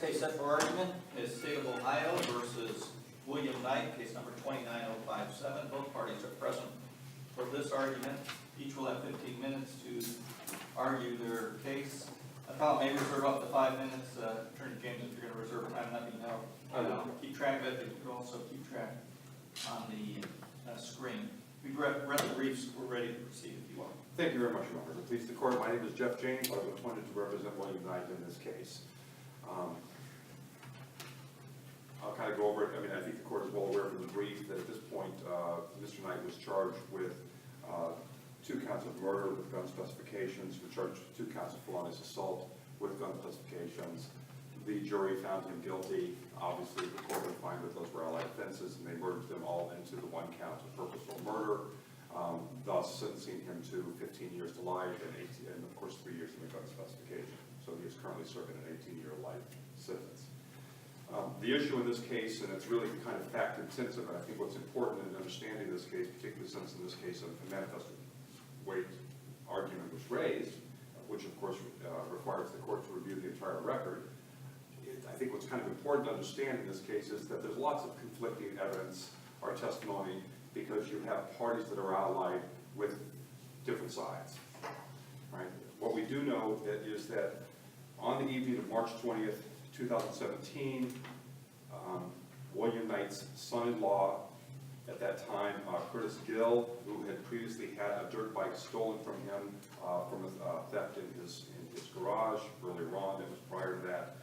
case set for argument is State of Ohio versus William Knight, case number 29057. Both parties are present for this argument. Each will have 15 minutes to argue their case. Appellant may reserve up to 5 minutes. Attorney James, if you're going to reserve time, let me know. Keep track of it. You can also keep track on the screen. We've read the briefs. We're ready to proceed if you want. Thank you very much, Your Honor. Please the court. My name is Jeff James. I was appointed to represent William Knight in this case. I'll kind of go over it. I mean, I think the court is well aware from the brief that at this point, Mr. Knight was charged with 2 counts of murder with gun specifications, was charged with 2 counts of felonious assault with gun specifications. The jury found him guilty. Obviously, the court would find that those were allied offenses, and they merged them all into the 1 count of purposeful murder, thus sentencing him to 15 years to life and of course 3 years in the gun specification. So he is currently serving an 18-year life sentence. The issue in this case, and it's really kind of fact intensive, and I think what's important in understanding this case, particularly since in this case a manifest weight argument was raised, which of course requires the court to review the entire record. I think what's kind of important to understand in this case is that there's lots of conflicting evidence or testimony because you have parties that are allied with different sides. Right? What we do know is that on the evening of March 20th, 2017, William Knight's son-in-law at that time, Curtis Gill, who had previously had a dirt bike stolen from him from a theft in his garage earlier on, it was prior to that,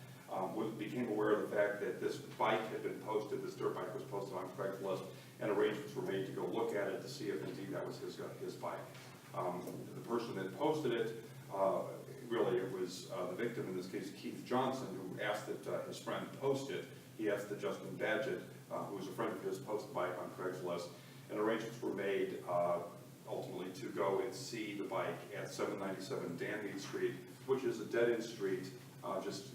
became aware of the fact that this bike had been posted, this dirt bike was posted on Craigslist, and arrangements were made to go look at it to see if indeed that was his bike. The person that posted it, really it was the victim, in this case Keith Johnson, who asked that his friend post it. He asked that Justin Badgett, who was a friend of his, post the bike on Craigslist, and arrangements were made ultimately to go and see the bike at 797 Danmead Street, which is a dead-end street, just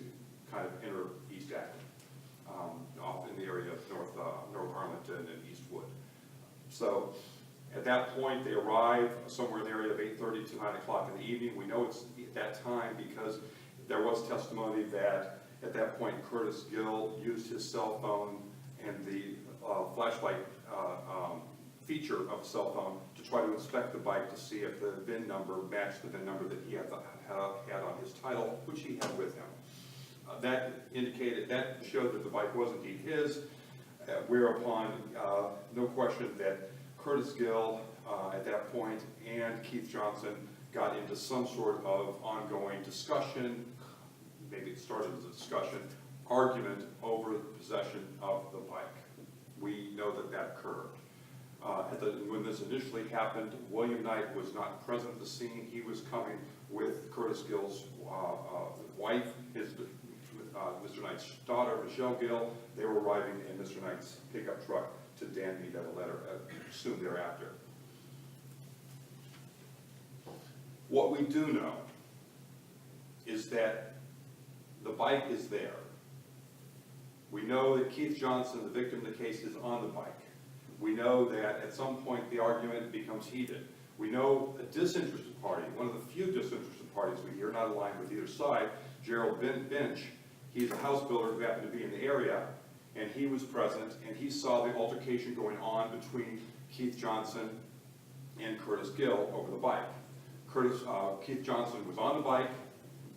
kind of inner East Akron, off in the area of North Arlington and Eastwood. So at that point, they arrive somewhere in the area of 8:30 to 9 o'clock in the evening. We know it's at that time because there was testimony that at that point Curtis Gill used his cell phone and the flashlight feature of the cell phone to try to inspect the bike to see if the VIN number matched the VIN number that he had on his title, which he had with him. That showed that the bike was indeed his, whereupon no question that Curtis Gill at that point and Keith Johnson got into some sort of ongoing discussion, maybe it started as a discussion, argument over the possession of the bike. We know that occurred. When this initially happened, William Knight was not present at the scene. He was coming with Curtis Gill's wife, Mr. Knight's daughter, Michelle Gill. They were arriving in Mr. Knight's pickup truck to Danmead at a letter soon thereafter. What we do know is that the bike is there. We know that Keith Johnson, the victim of the case, is on the bike. We know that at some point the argument becomes heated. We know a disinterested party, one of the few disinterested parties we hear, not aligned with either side, Gerald Bench. He's a house builder who happened to be in the area, and he was present, and he saw the altercation going on between Keith Johnson and Curtis Gill over the bike. Keith Johnson was on the bike.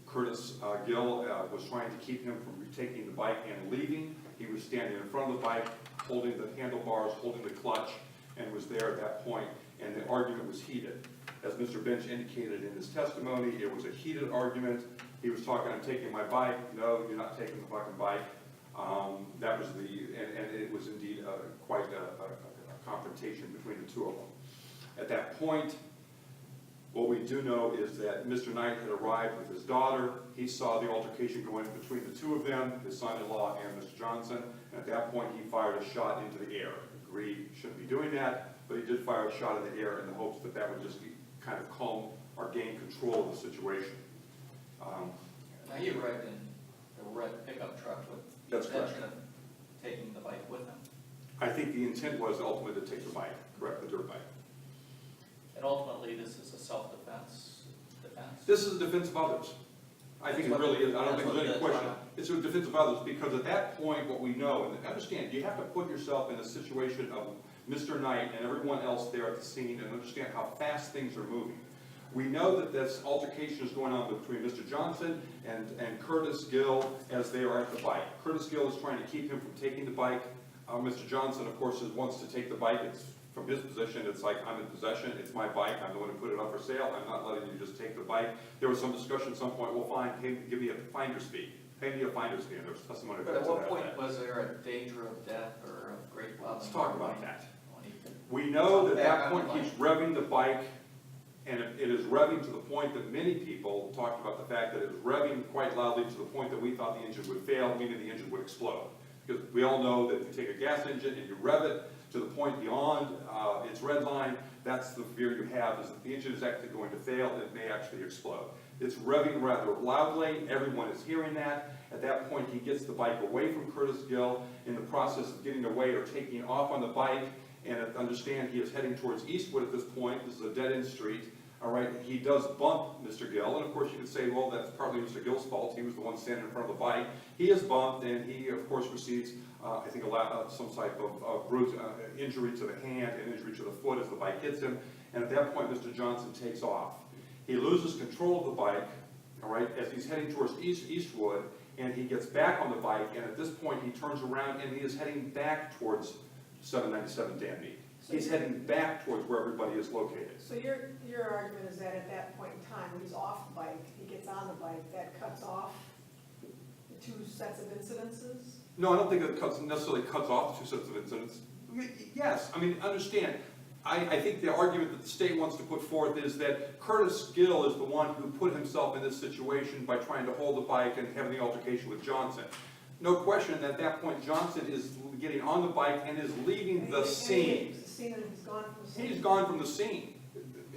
Curtis Gill was trying to keep him from taking the bike and leaving. He was standing in front of the bike, holding the handlebars, holding the clutch, and was there at that point, and the argument was heated. As Mr. Bench indicated in his testimony, it was a heated argument. He was talking, I'm taking my bike. No, you're not taking the fucking bike. That was and it was indeed quite a confrontation between the two of them. At that point, what we do know is that Mr. Knight had arrived with his daughter. He saw the altercation going between the two of them, his son-in-law and Mr. Johnson, and at that point he fired a shot into the air. Agreed, shouldn't be doing that, but he did fire a shot in the air in the hopes that that would just kind of calm or gain control of the situation. Now he arrived in a red pickup truck with the intention of taking the bike with him. I think the intent was ultimately to take the bike, correct, the dirt bike. And ultimately, this is a self-defense. This is a defense of others. I think it really is. I don't think there's any question. It's a defense of others, because at that point, what we know, and understand, you have to put yourself in the situation of Mr. Knight and everyone else there at the scene and understand how fast things are moving. We know that this altercation is going on between Mr. Johnson and Curtis Gill as they are at the bike. Curtis Gill is trying to keep him from taking the bike. Mr. Johnson, of course, wants to take the bike. It's from his position, it's like, I'm in possession, it's my bike, I'm the one who put it up for sale, I'm not letting you just take the bike. There was some discussion at some point, well fine, give me a finder's fee. Pay me a finder's fee, and there was testimony. But at what point was there a danger of death or of great bodily harm? Let's talk about that. We know that at that point he's revving the bike, and it is revving to the point that many people talked about the fact that it was revving quite loudly to the point that we thought the engine would fail, meaning the engine would explode. Because we all know that if you take a gas engine and you rev it to the point beyond its red line, that's the fear you have, is that the engine is actually going to fail and it may actually explode. It's revving rather loudly, everyone is hearing that. At that point he gets the bike away from Curtis Gill. In the process of getting away or taking off on the bike, and understand he is heading towards Eastwood at this point, this is a dead-end street. All right, he does bump Mr. Gill, and of course you could say, well, that's partly Mr. Gill's fault. He was the one standing in front of the bike. He is bumped, and he, of course, receives, I think, some type of bruise, injury to the hand and injury to the foot as the bike hits him. And at that point, Mr. Johnson takes off. He loses control of the bike, all right, as he's heading towards Eastwood, and he gets back on the bike, and at this point he turns around and he is heading back towards 797 Danby. He's heading back towards where everybody is located. So your argument is that at that point in time, when he's off the bike, he gets on the bike, that cuts off the two sets of incidences? No, I don't think it necessarily cuts off the two sets of incidents. Yes, I mean, understand, I think the argument that the state wants to put forth is that Curtis Gill is the one who put himself in this situation by trying to hold the bike and having the altercation with Johnson. No question that at that point Johnson is getting on the bike and is leaving the scene. He's gone from the scene. He's gone from the scene.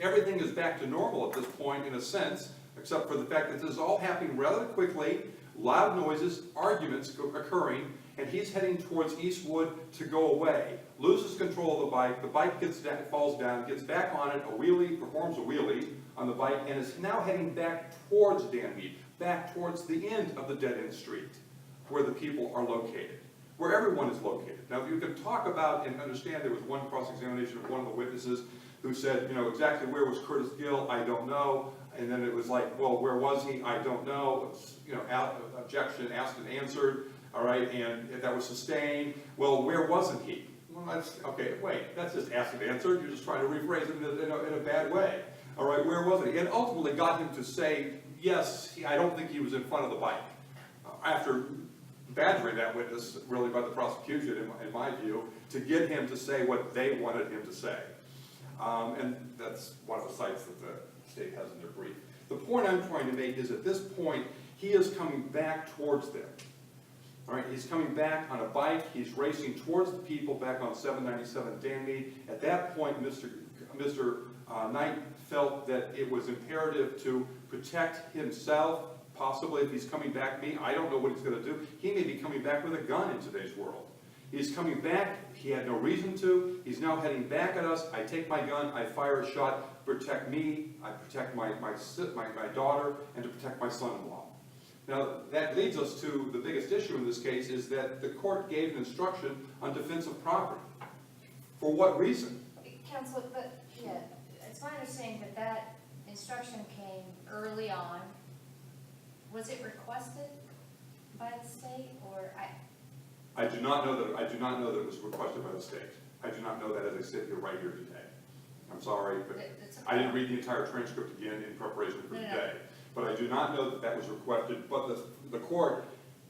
Everything is back to normal at this point in a sense, except for the fact that this is all happening rather quickly, loud noises, arguments occurring, and he's heading towards Eastwood to go away. Loses control of the bike gets down, falls down, gets back on it, performs a wheelie on the bike, and is now heading back towards Danby, back towards the end of the dead-end street, where the people are located, where everyone is located. Now, you can talk about and understand there was one cross-examination of one of the witnesses who said, you know, exactly where was Curtis Gill? I don't know. And then it was like, well, where was he? I don't know. It's, you know, objection asked and answered, all right, and that was sustained. Well, where wasn't he? Well, that's, okay, wait, that's just asked and answered. You're just trying to rephrase it in a bad way. All right, where wasn't he? And ultimately got him to say, yes, I don't think he was in front of the bike. After badgering that witness, really by the prosecution, in my view, to get him to say what they wanted him to say. And that's one of the sites that the state has in their brief. The point I'm trying to make is at this point, he is coming back towards them. All right, he's coming back on a bike, he's racing towards the people back on 797 Danby. At that point, Mr. Knight felt that it was imperative to protect himself. Possibly if he's coming back me, I don't know what he's going to do. He may be coming back with a gun in today's world. He's coming back, he had no reason to. He's now heading back at us. I take my gun, I fire a shot, protect me, I protect my daughter, and to protect my son-in-law. Now, that leads us to the biggest issue in this case, is that the court gave an instruction on defense of property. For what reason? Counsel, but, yeah, it's my understanding that that instruction came early on. Was it requested by the state, or I do not know that it was requested by the state. I do not know that as I sit here right here today. I'm sorry, but I didn't read the entire transcript again in preparation for today. But I do not know that that was requested. But the court,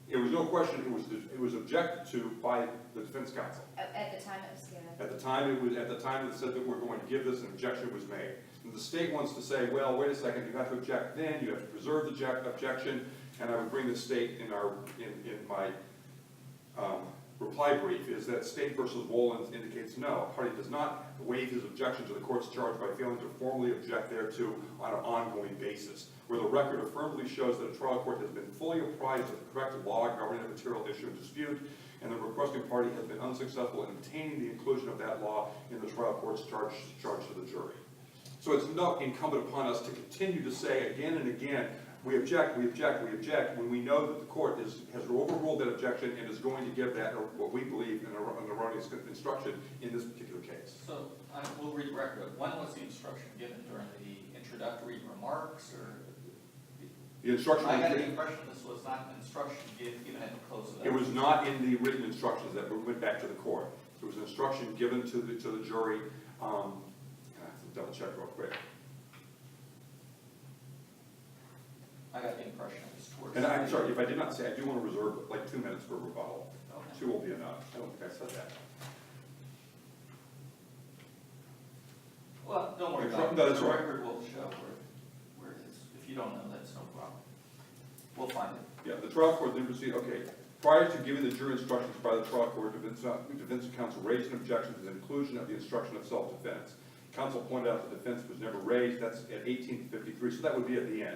it was no question, it was objected to by the defense counsel. At the time it was given? At the time it said that we're going to give this, an objection was made. And the state wants to say, well, wait a second, you have to object then, you have to preserve the objection, and I would bring the state in my reply brief, is that State versus Wolin indicates no. A party does not waive his objection to the court's charge by failing to formally object thereto on an ongoing basis, where the record affirmatively shows that a trial court has been fully apprised of the correct law governing a material issue in dispute, and the requesting party has been unsuccessful in obtaining the inclusion of that law in the trial court's charge to the jury. So it's not incumbent upon us to continue to say again and again, We object, when we know that the court has overruled that objection and is going to give that, or what we believe, an erroneous instruction in this particular case. So, we'll read the record. When was the instruction given, during the introductory remarks, or? The instruction I was got the given, impression this was not an instruction given at the close of it was not in the written instructions that went back to the court. It was an instruction given to the jury, I have to double check real quick. I got the impression it was towards. And I'm sorry, if I did not say, I do want to reserve like 2 minutes for rebuttal. Okay. 2 will be enough. I don't think I said that. Well, don't worry about it. No, that's The right. record will show where it is. If you don't know, that's no problem. We'll find it. Yeah, the trial court then proceeded, okay, prior to giving the jury instructions by the trial court, defense counsel raised an objection to the inclusion of the instruction of self-defense. Counsel pointed out the defense was never raised, that's at 1853, so that would be at the end.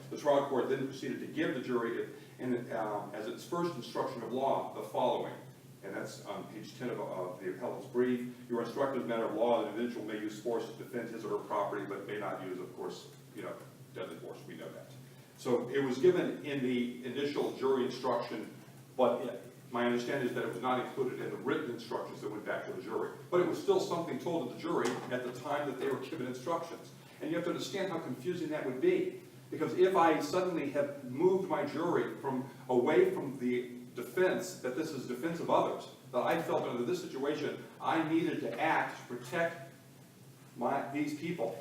The trial court then proceeded to give the jury, as its first instruction of law, the following, and that's on page 10 of the appellate's brief. You are instructed as a matter of law that an individual may use force to defend his or her property, but may not use, of course, deadly force. We know that. So it was given in the initial jury instruction, but my understanding is that it was not included in the written instructions that went back to the jury. But it was still something told to the jury at the time that they were given instructions. And you have to understand how confusing that would be. Because if I suddenly have moved my jury away from the defense, that this is defense of others, that I felt under this situation, I needed to act to protect these people.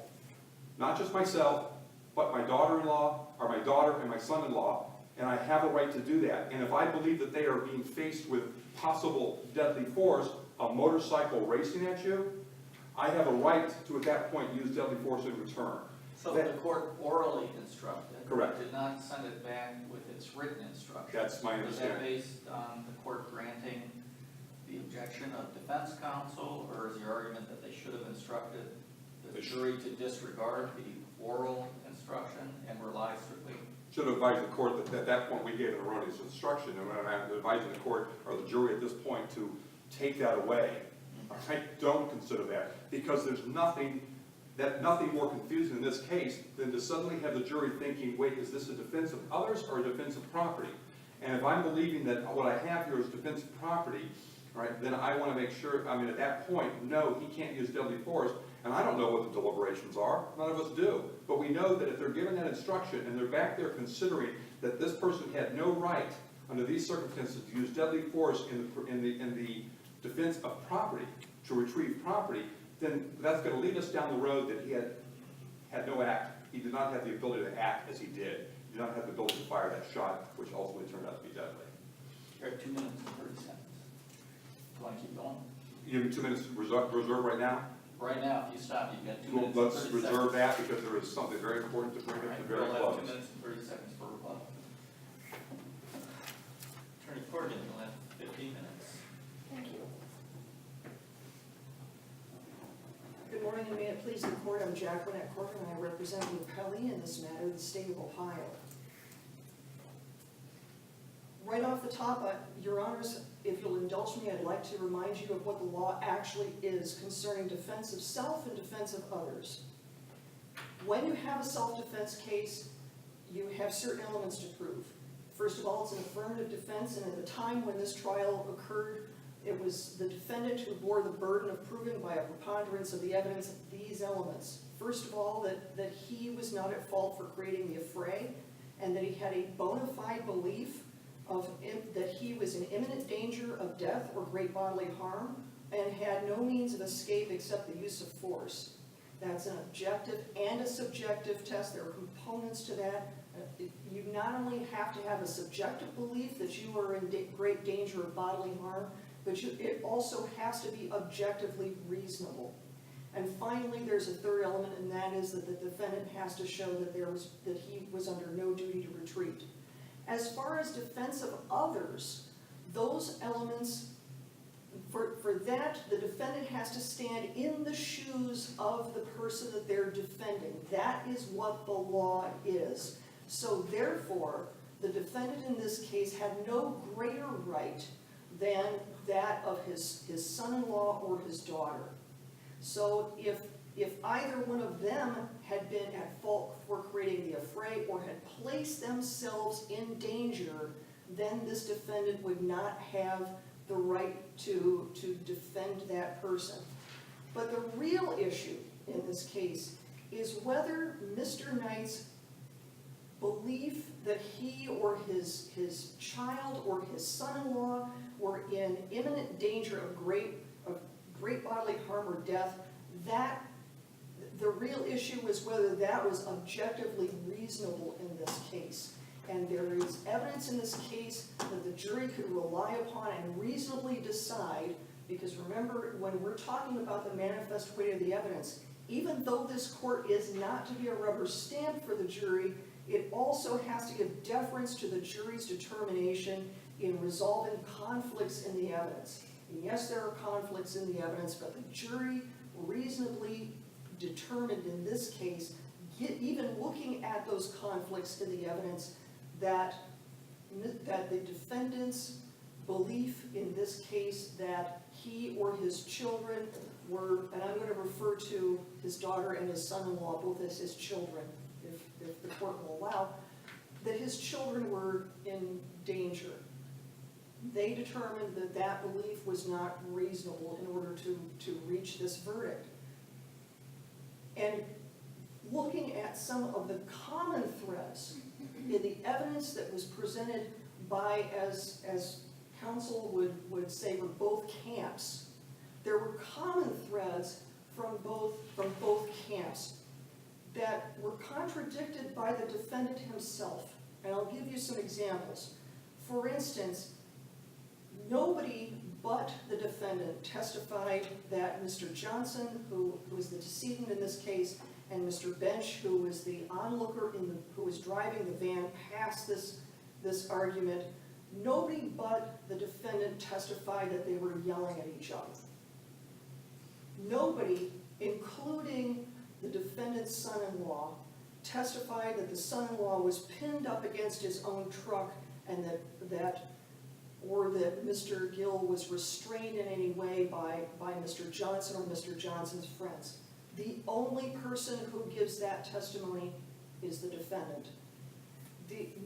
Not just myself, but my daughter-in-law, or my daughter and my son-in-law, and I have a right to do that. And if I believe that they are being faced with possible deadly force, a motorcycle racing at you, I have a right to, at that point, use deadly force in return. So the court orally instructed. Correct. Did not send it back with its written instruction. That's my understanding. Was that based on the court granting the objection of defense counsel, or is your argument that they should have instructed the jury to disregard the oral instruction and rely strictly? Should have advised the court that at that point we gave an erroneous instruction, and I'm advising the court or the jury at this point to take that away. I don't consider that, because there's nothing more confusing in this case than to suddenly have the jury thinking, wait, is this a defense of others or a defense of property? And if I'm believing that what I have here is defense of property, right, then I want to make sure, at that point, no, he can't use deadly force. And I don't know what the deliberations are. None of us do. But we know that if they're given that instruction and they're back there considering that this person had no right under these circumstances to use deadly force in the defense of property, to retrieve property, then that's going to lead us down the road that he had no act. He did not have the ability to act as he did. He did not have the ability to fire that shot, which ultimately turned out to be deadly. You have 2 minutes and 30 seconds. Do you want to keep going? You have 2 minutes reserved right now? Right now, if you stop, you've got 2 Well, minutes and 30 let's seconds. reserve that because there is something very important to bring All it right, to very we'll close. have 2 minutes and 30 seconds for rebuttal. Attorney Corrigan, you'll have 15 minutes. Thank you. Good morning, and may it please the court, I'm Jacqueline Corrigan, and I represent the appellee in this matter, the state of Ohio. Right off the top, Your Honors, if you'll indulge me, I'd like to remind you of what the law actually is concerning defense of self and defense of others. When you have a self-defense case, you have certain elements to prove. First of all, it's an affirmative defense, and at the time when this trial occurred, it was the defendant who bore the burden of proving by a preponderance of the evidence these elements. First of all, that he was not at fault for creating the affray, and that he had a bona fide belief that he was in imminent danger of death or great bodily harm, and had no means of escape except the use of force. That's an objective and a subjective test. There are components to that. You not only have to have a subjective belief that you are in great danger of bodily harm, but it also has to be objectively reasonable. And finally, there's a third element, and that is that the defendant has to show that he was under no duty to retreat. As far as defense of others, those elements, for that, the defendant has to stand in the shoes of the person that they're defending. That is what the law is. So therefore, the defendant in this case had no greater right than that of his son-in-law or his daughter. So if if either one of them had been at fault for creating the affray or had placed themselves in danger, then this defendant would not have the right to defend that person. But the real issue in this case is whether Mr. Knight's belief that he or his child or his son-in-law were in imminent danger of great bodily harm or death, that the real issue is whether that was objectively reasonable in this case. And there is evidence in this case that the jury could rely upon and reasonably decide, because remember, when we're talking about the manifest weight of the evidence, even though this court is not to be a rubber stamp for the jury, it also has to give deference to the jury's determination in resolving conflicts in the evidence. And yes, there are conflicts in the evidence, but the jury reasonably determined in this case, even looking at those conflicts in the evidence, that the defendant's belief in this case that he or his children were, and I'm going to refer to his daughter and his son-in-law both as his children, if the court will allow, that his children were in danger. They determined that that belief was not reasonable in order to reach this verdict. And looking at some of the common threads in the evidence that was presented by, as counsel would say, were both camps, there were common threads from both camps that were contradicted by the defendant himself. And I'll give you some examples. For instance, nobody but the defendant testified that Mr. Johnson, who was the decedent in this case, and Mr. Bench, who was the onlooker who was driving the van past this argument, nobody but the defendant testified that they were yelling at each other. Nobody, including the defendant's son-in-law, testified that the son-in-law was pinned up against his own truck and that Mr. Gill was restrained in any way by Mr. Johnson or Mr. Johnson's friends. The only person who gives that testimony is the defendant.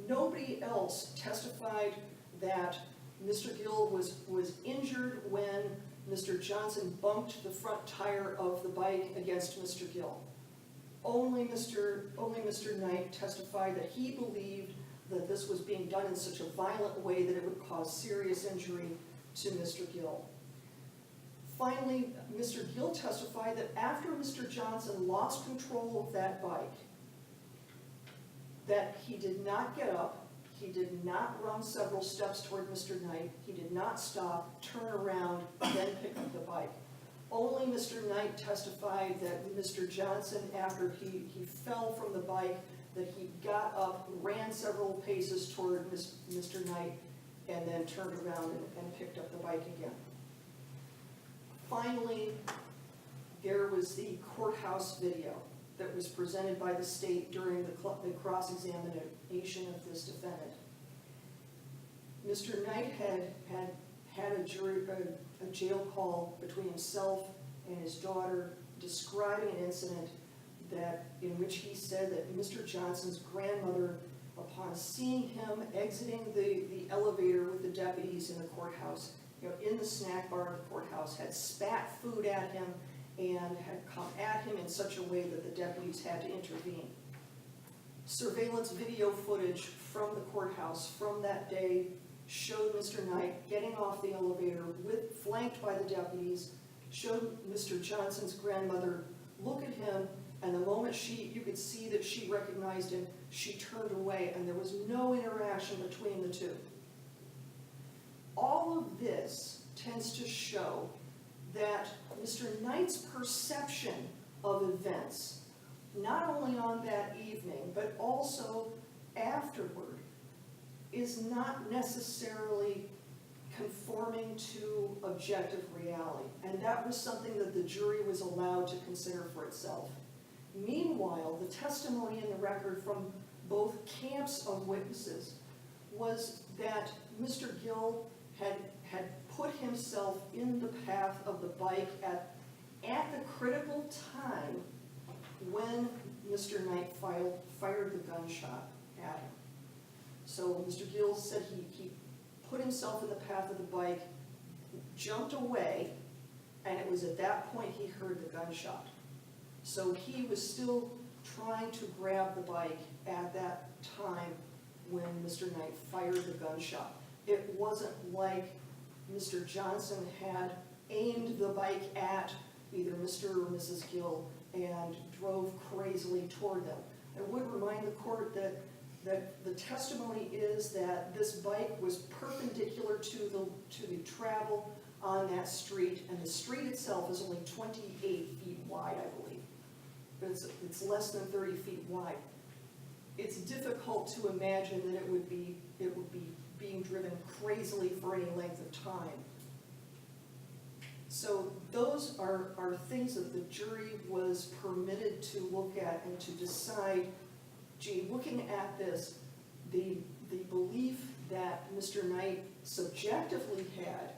Nobody else testified that Mr. Gill was injured when Mr. Johnson bumped the front tire of the bike against Mr. Gill. Only Mr. Knight testified that he believed that this was being done in such a violent way that it would cause serious injury to Mr. Gill. Finally, Mr. Gill testified that after Mr. Johnson lost control of that bike, that he did not get up, he did not run several steps toward Mr. Knight, he did not stop, turn around, then pick up the bike. Only Mr. Knight testified that Mr. Johnson, after he fell from the bike, that he got up, ran several paces toward Mr. Knight, and then turned around and picked up the bike again. Finally, there was the courthouse video that was presented by the state during the cross-examination of this defendant. Mr. Knight had a jail call between himself and his daughter describing an incident in which he said that Mr. Johnson's grandmother, upon seeing him exiting the elevator with the deputies in the courthouse, in the snack bar of the courthouse, had spat food at him and had come at him in such a way that the deputies had to intervene. Surveillance video footage from the courthouse from that day showed Mr. Knight getting off the elevator, flanked by the deputies, showed Mr. Johnson's grandmother look at him, and the moment you could see that she recognized him, she turned away, and there was no interaction between the two. All of this tends to show that Mr. Knight's perception of events, not only on that evening, but also afterward, is not necessarily conforming to objective reality. And that was something that the jury was allowed to consider for itself. Meanwhile, the testimony in the record from both camps of witnesses was that Mr. Gill had put himself in the path of the bike at the critical time when Mr. Knight fired the gunshot at him. So Mr. Gill said he put himself in the path of the bike, jumped away, and it was at that point he heard the gunshot. So he was still trying to grab the bike at that time when Mr. Knight fired the gunshot. It wasn't like Mr. Johnson had aimed the bike at either Mr. or Mrs. Gill and drove crazily toward them. I would remind the court that the testimony is that this bike was perpendicular to the travel on that street, and the street itself is only 28 feet wide, I believe. But it's less than 30 feet wide. It's difficult to imagine that it would be being driven crazily for any length of time. So those are things that the jury was permitted to look at and to decide, gee, looking at this, the belief that Mr. Knight subjectively had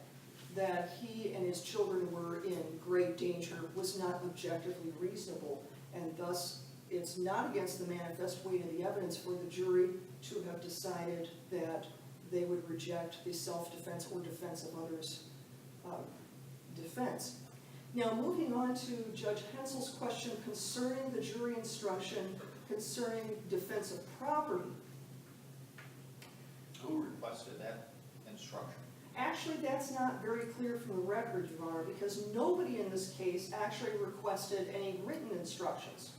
that he and his children were in great danger was not objectively reasonable, and thus it's not against the manifest weight of the evidence for the jury to have decided that they would reject the self-defense or defense of others' defense. Now, moving on to Judge Hensel's question concerning the jury instruction concerning defense of property. Who requested that instruction? Actually, that's not very clear from the record, Your Honor, because nobody in this case actually requested any written instructions.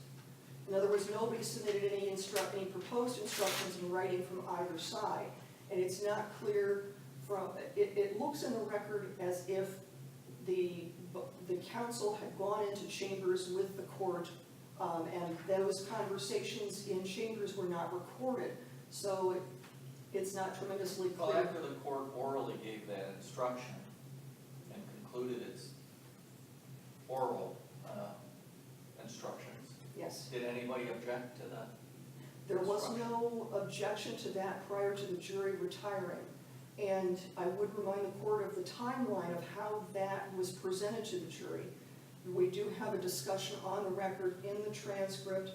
In other words, nobody submitted any proposed instructions in writing from either side. And it's not clear from, it looks in the record as if the counsel had gone into chambers with the court, and those conversations in chambers were not recorded. So it's not tremendously clear. Well, after the court orally gave that instruction and concluded its oral instructions, Yes. did anybody object to that? There was no objection to that prior to the jury retiring. And I would remind the court of the timeline of how that was presented to the jury. We do have a discussion on the record in the transcript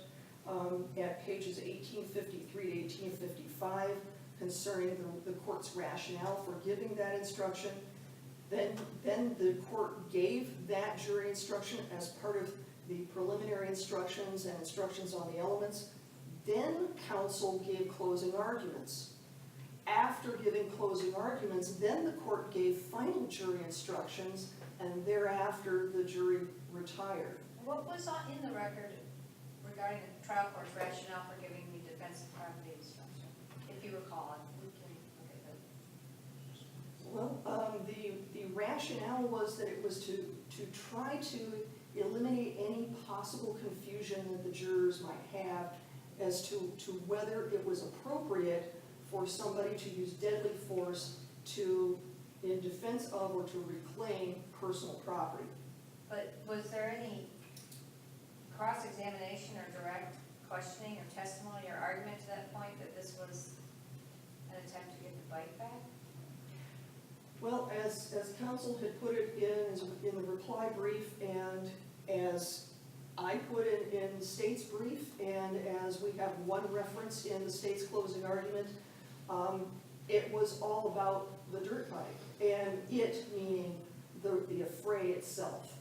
at pages 1853 to 1855 concerning the court's rationale for giving that instruction. Then the court gave that jury instruction as part of the preliminary instructions and instructions on the elements. Then counsel gave closing arguments. After giving closing arguments, then the court gave final jury instructions, and thereafter the jury retired. What was in the record regarding the trial court's rationale for giving the defense of property instruction? If you recall, we can look at Well, the rationale was that it was to try to eliminate any possible confusion that the jurors might have as to whether it was appropriate for somebody to use deadly force in defense of or to reclaim personal property. But was there any cross-examination or direct questioning or testimony or argument to that point that this was an attempt to get the bike back? Well, as counsel had put it in the reply brief, and as I put it in the state's brief, and as we have one reference in the state's closing argument, it was all about the dirt bike, and it meaning the affray itself.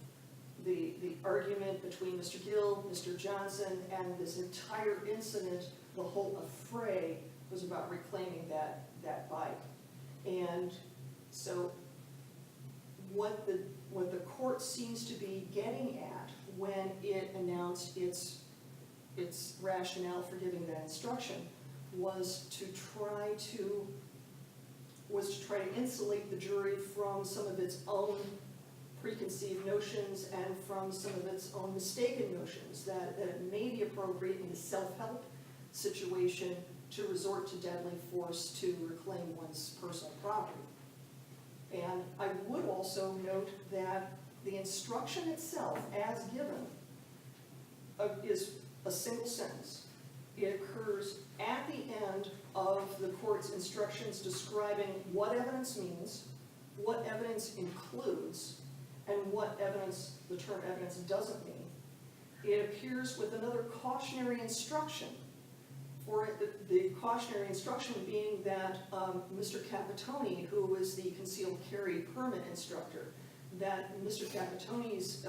The argument between Mr. Gill, Mr. Johnson, and this entire incident, the whole affray was about reclaiming that bike. And so what the court seems to be getting at when it announced its rationale for giving that instruction was to try to insulate the jury from some of its own preconceived notions and from some of its own mistaken notions, that it may be appropriate in a self-help situation to resort to deadly force to reclaim one's personal property. And I would also note that the instruction itself, as given, is a single sentence. It occurs at the end of the court's instructions describing what evidence means, what evidence includes, and what evidence, the term evidence doesn't mean. It appears with another cautionary instruction. For it, the cautionary instruction being that Mr. Capitone, who was the concealed carry permit instructor, that Mr. Capitone's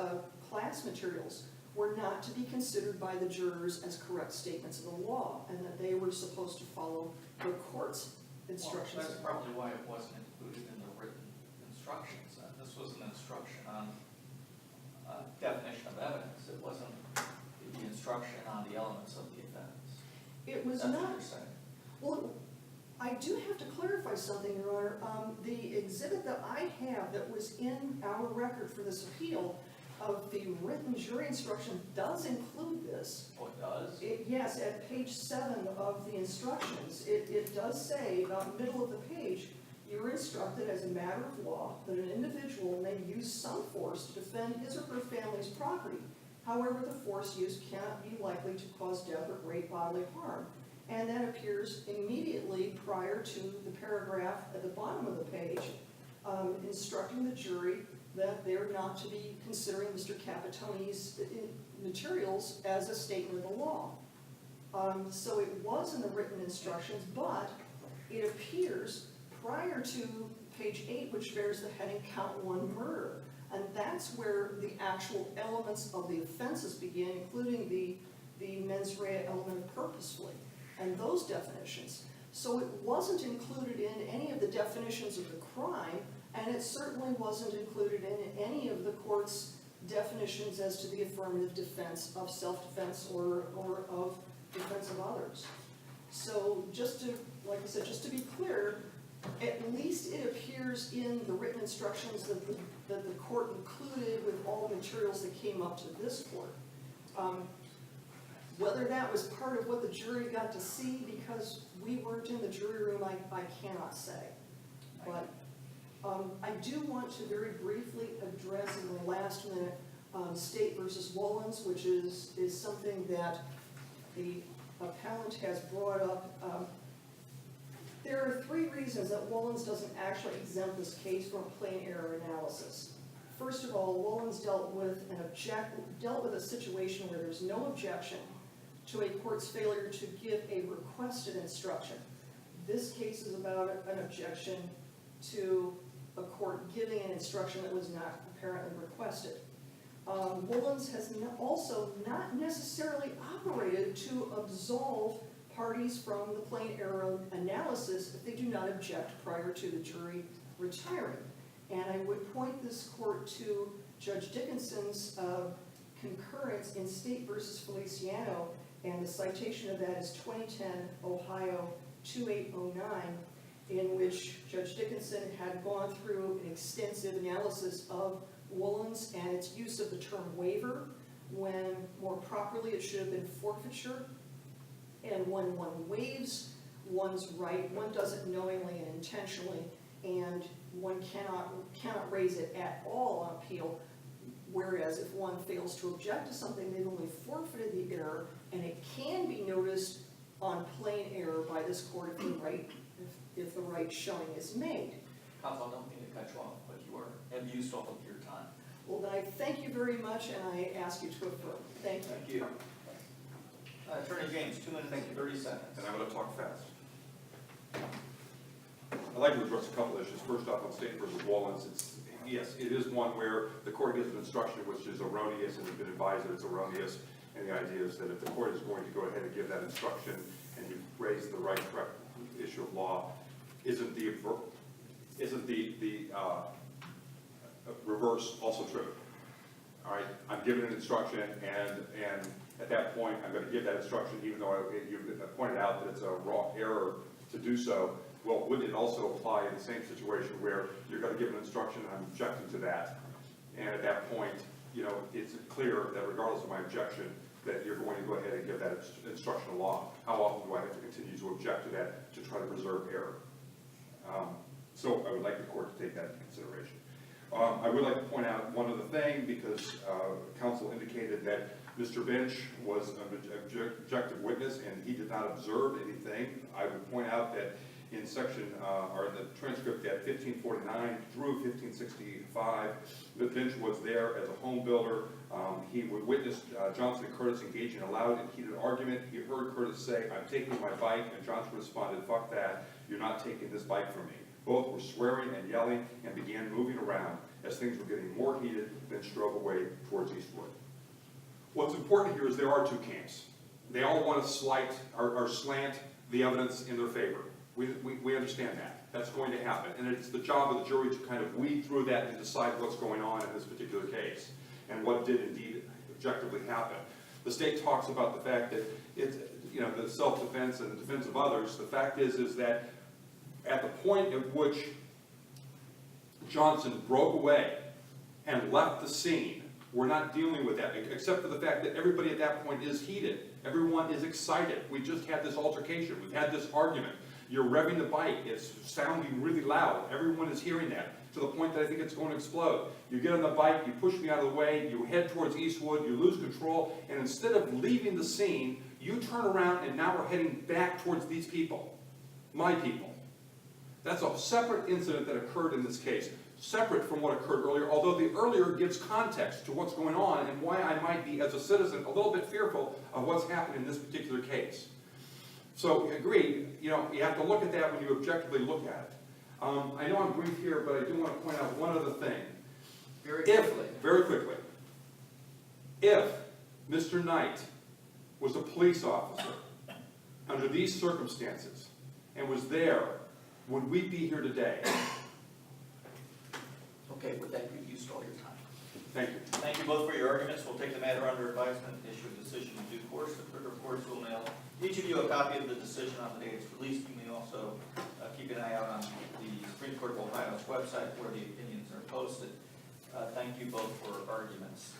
class materials were not to be considered by the jurors as correct statements of the law, and that they were supposed to follow the court's instructions. Well, that's probably why it wasn't included in the written instructions. This was an instruction on definition of evidence. It wasn't the instruction on the elements of the offense. It was That's what not, you're saying. well, I do have to clarify something, Your Honor. The exhibit that I have that was in our record for this appeal of the written jury instruction does include this. Oh, it does? Yes, at page 7 of the instructions, it does say, about the middle of the page, you're instructed as a matter of law that an individual may use some force to defend his or her family's property. However, the force used cannot be likely to cause death or great bodily harm. And that appears immediately prior to the paragraph at the bottom of the page, instructing the jury that they're not to be considering Mr. Capitone's materials as a statement of the law. So it was in the written instructions, but it appears prior to page 8, which bears the heading Count 1 Murder. And that's where the actual elements of the offenses begin, including the mens rea element of purposefully, and those definitions. So it wasn't included in any of the definitions of the crime, and it certainly wasn't included in any of the court's definitions as to the affirmative defense of self-defense or of defense of others. So just to, like I said, just to be clear, at least it appears in the written instructions that the court included with all the materials that came up to this court. Whether that was part of what the jury got to see because we weren't in the jury room, I cannot say. But I do want to very briefly address in the last minute State versus Wollins, which is something that the appellant has brought up. There are 3 reasons that Wollins doesn't actually exempt this case from a plain error analysis. First of all, Wollins dealt with a situation where there's no objection to a court's failure to give a requested instruction. This case is about an objection to a court giving an instruction that was not apparently requested. Wollins has also not necessarily operated to absolve parties from the plain error analysis if they do not object prior to the jury retiring. And I would point this court to Judge Dickinson's concurrence in State versus Feliciano, and the citation of that is 2010 Ohio 2809, in which Judge Dickinson had gone through an extensive analysis of Wollins and its use of the term waiver, when more properly it should have been forfeiture. And when one waives one's right, one does it knowingly and intentionally, and one cannot raise it at all on appeal. Whereas if one fails to object to something, they've only forfeited the error, and it can be noticed on plain error by this court if the right showing is made. Counsel, I don't mean to cut you off, but you have used all of your time. Well, then I thank you very much, and I ask you to affirm. Thank you. Thank you. Attorney James, 2 minutes and 30 seconds. And I'm going to talk fast. I'd like to address a couple issues. First off, on State versus Wollins, yes, it is one where the court gives an instruction which is erroneous and has been advised that it's erroneous. And the idea is that if the court is going to go ahead and give that instruction and you raise the right correct issue of law, isn't the reverse also true? All right, I'm given an instruction, and at that point, I'm going to give that instruction, even though you pointed out that it's a raw error to do so. Well, wouldn't it also apply in the same situation where you're going to give an instruction and I'm objecting to that? And at that point, it's clear that regardless of my objection, that you're going to go ahead and give that instruction of law. How often do I have to continue to object to that to try to preserve error? So I would like the court to take that into consideration. I would like to point out one other thing, because counsel indicated that Mr. Bench was an objective witness and he did not observe anything. I would point out that in section, or the transcript at 1549 through 1565. Lynch was there as a home builder. He would witness Johnson and Curtis engaging in a loud and heated argument. He heard Curtis say, "I'm taking my bike," and Johnson responded, "Fuck that, you're not taking this bike from me." Both were swearing and yelling and began moving around. As things were getting more heated, Lynch drove away towards Eastwood. What's important here is there are two camps. They all want to slight or slant the evidence in their favor. We understand that. That's going to happen. And it's the job of the jury to kind of weed through that and decide what's going on in this particular case and what did indeed objectively happen. The state talks about the fact that it's, the self-defense and the defense of others. The fact is that at the point at which Johnson broke away and left the scene, we're not dealing with that, except for the fact that everybody at that point is heated. Everyone is excited. We just had this altercation. We've had this argument. You're revving the bike. It's sounding really loud. Everyone is hearing that to the point that I think it's going to explode. You get on the bike, you push me out of the way, you head towards Eastwood, you lose control, and instead of leaving the scene, you turn around and now we're heading back towards these people, my people. That's a separate incident that occurred in this case, separate from what occurred earlier, although the earlier gives context to what's going on and why I might be, as a citizen, a little bit fearful of what's happened in this particular case. So, agreed, you have to look at that when you objectively look at it. I know I'm brief here, but I do want to point out one other thing. Very quickly. If Mr. Knight was a police officer under these circumstances and was there, would we be here today? Okay, with that, you stole your time. Thank you. Thank you both for your arguments. We'll take the matter under advisement and issue a decision in due course. The clerk of courts will mail each of you a copy of the decision on the day it's released. You may also keep an eye out on the Supreme Court of Ohio's website where the opinions are posted. Thank you both for arguments.